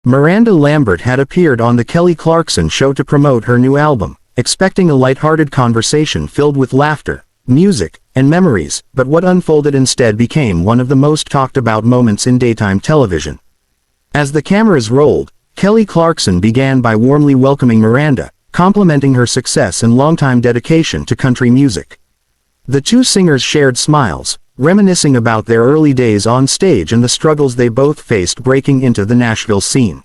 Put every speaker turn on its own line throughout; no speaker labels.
Miranda Lambert had appeared on the Kelly Clarkson show to promote her new album, expecting a light-hearted conversation filled with laughter, music, and memories, but what unfolded instead became one of the most talked-about moments in daytime television. As the cameras rolled, Kelly Clarkson began by warmly welcoming Miranda, complimenting her success and longtime dedication to country music. The two singers shared smiles, reminiscing about their early days on stage and the struggles they both faced breaking into the Nashville scene.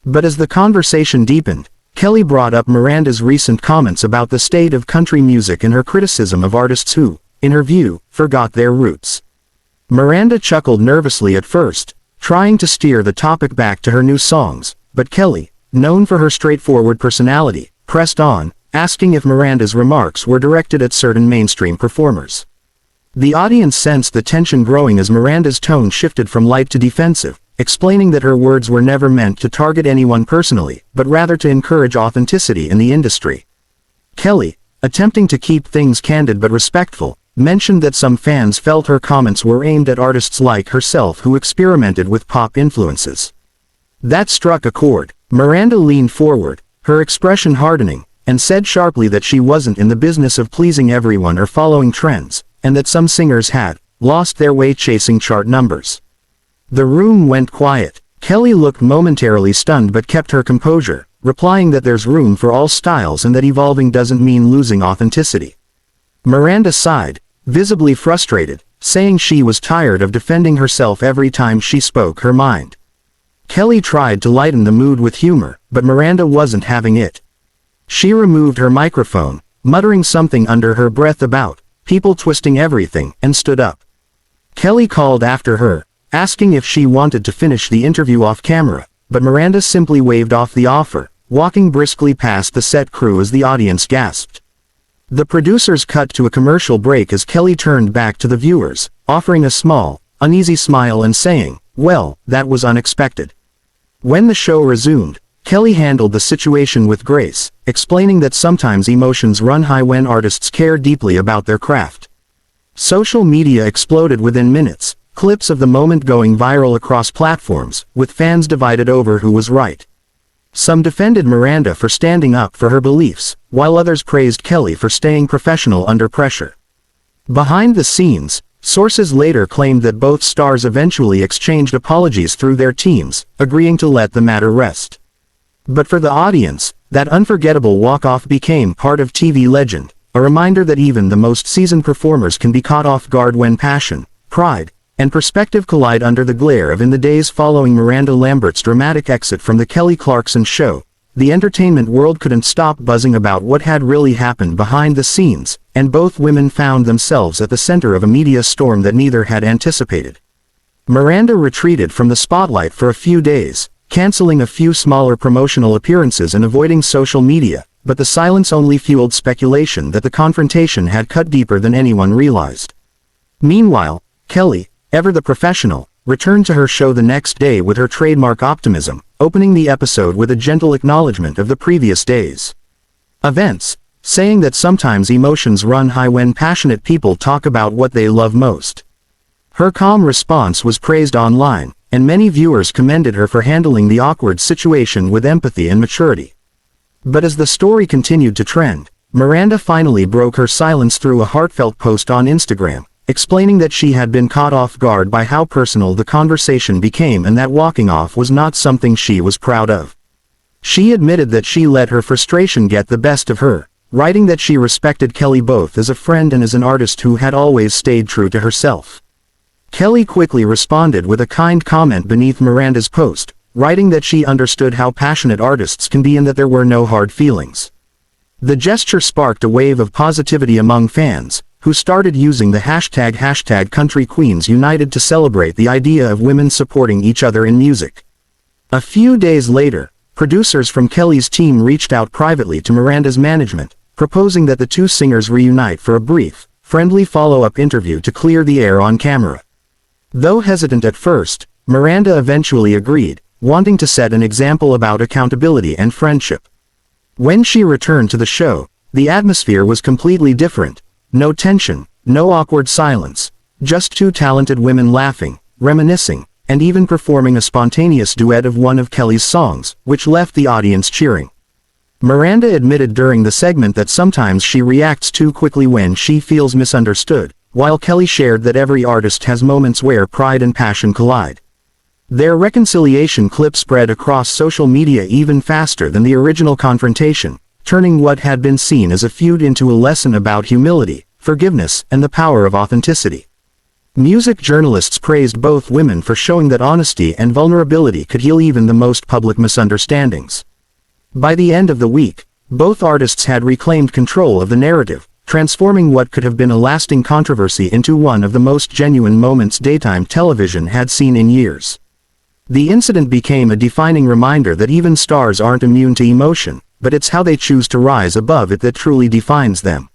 But as the conversation deepened, Kelly brought up Miranda's recent comments about the state of country music and her criticism of artists who, in her view, forgot their roots. Miranda chuckled nervously at first, trying to steer the topic back to her new songs, but Kelly, known for her straightforward personality, pressed on, asking if Miranda's remarks were directed at certain mainstream performers. The audience sensed the tension growing as Miranda's tone shifted from light to defensive, explaining that her words were never meant to target anyone personally, but rather to encourage authenticity in the industry. Kelly, attempting to keep things candid but respectful, mentioned that some fans felt her comments were aimed at artists like herself who experimented with pop influences. That struck a chord. Miranda leaned forward, her expression hardening, and said sharply that she wasn't in the business of pleasing everyone or following trends, and that some singers had lost their way chasing chart numbers. The room went quiet. Kelly looked momentarily stunned but kept her composure, replying that there's room for all styles and that evolving doesn't mean losing authenticity. Miranda sighed, visibly frustrated, saying she was tired of defending herself every time she spoke her mind. Kelly tried to lighten the mood with humor, but Miranda wasn't having it. She removed her microphone, muttering something under her breath about people twisting everything, and stood up. Kelly called after her, asking if she wanted to finish the interview off camera, but Miranda simply waved off the offer, walking briskly past the set crew as the audience gasped. The producers cut to a commercial break as Kelly turned back to the viewers, offering a small, uneasy smile and saying, "Well, that was unexpected." When the show resumed, Kelly handled the situation with grace, explaining that sometimes emotions run high when artists care deeply about their craft. Social media exploded within minutes, clips of the moment going viral across platforms, with fans divided over who was right. Some defended Miranda for standing up for her beliefs, while others praised Kelly for staying professional under pressure. Behind the scenes, sources later claimed that both stars eventually exchanged apologies through their teams, agreeing to let the matter rest. But for the audience, that unforgettable walk-off became part of TV legend, a reminder that even the most seasoned performers can be caught off guard when passion, pride, and perspective collide under the glare of. In the days following Miranda Lambert's dramatic exit from the Kelly Clarkson show, the entertainment world couldn't stop buzzing about what had really happened behind the scenes, and both women found themselves at the center of a media storm that neither had anticipated. Miranda retreated from the spotlight for a few days, canceling a few smaller promotional appearances and avoiding social media, but the silence only fueled speculation that the confrontation had cut deeper than anyone realized. Meanwhile, Kelly, ever the professional, returned to her show the next day with her trademark optimism, opening the episode with a gentle acknowledgement of the previous day's events, saying that sometimes emotions run high when passionate people talk about what they love most. Her calm response was praised online, and many viewers commended her for handling the awkward situation with empathy and maturity. But as the story continued to trend, Miranda finally broke her silence through a heartfelt post on Instagram, explaining that she had been caught off guard by how personal the conversation became and that walking off was not something she was proud of. She admitted that she let her frustration get the best of her, writing that she respected Kelly both as a friend and as an artist who had always stayed true to herself. Kelly quickly responded with a kind comment beneath Miranda's post, writing that she understood how passionate artists can be and that there were no hard feelings. The gesture sparked a wave of positivity among fans, who started using the hashtag #CountryQueensUnited to celebrate the idea of women supporting each other in music. A few days later, producers from Kelly's team reached out privately to Miranda's management, proposing that the two singers reunite for a brief, friendly follow-up interview to clear the air on camera. Though hesitant at first, Miranda eventually agreed, wanting to set an example about accountability and friendship. When she returned to the show, the atmosphere was completely different. No tension, no awkward silence, just two talented women laughing, reminiscing, and even performing a spontaneous duet of one of Kelly's songs, which left the audience cheering. Miranda admitted during the segment that sometimes she reacts too quickly when she feels misunderstood, while Kelly shared that every artist has moments where pride and passion collide. Their reconciliation clip spread across social media even faster than the original confrontation, turning what had been seen as a feud into a lesson about humility, forgiveness, and the power of authenticity. Music journalists praised both women for showing that honesty and vulnerability could heal even the most public misunderstandings. By the end of the week, both artists had reclaimed control of the narrative, transforming what could have been a lasting controversy into one of the most genuine moments daytime television had seen in years. The incident became a defining reminder that even stars aren't immune to emotion, but it's how they choose to rise above it that truly defines them.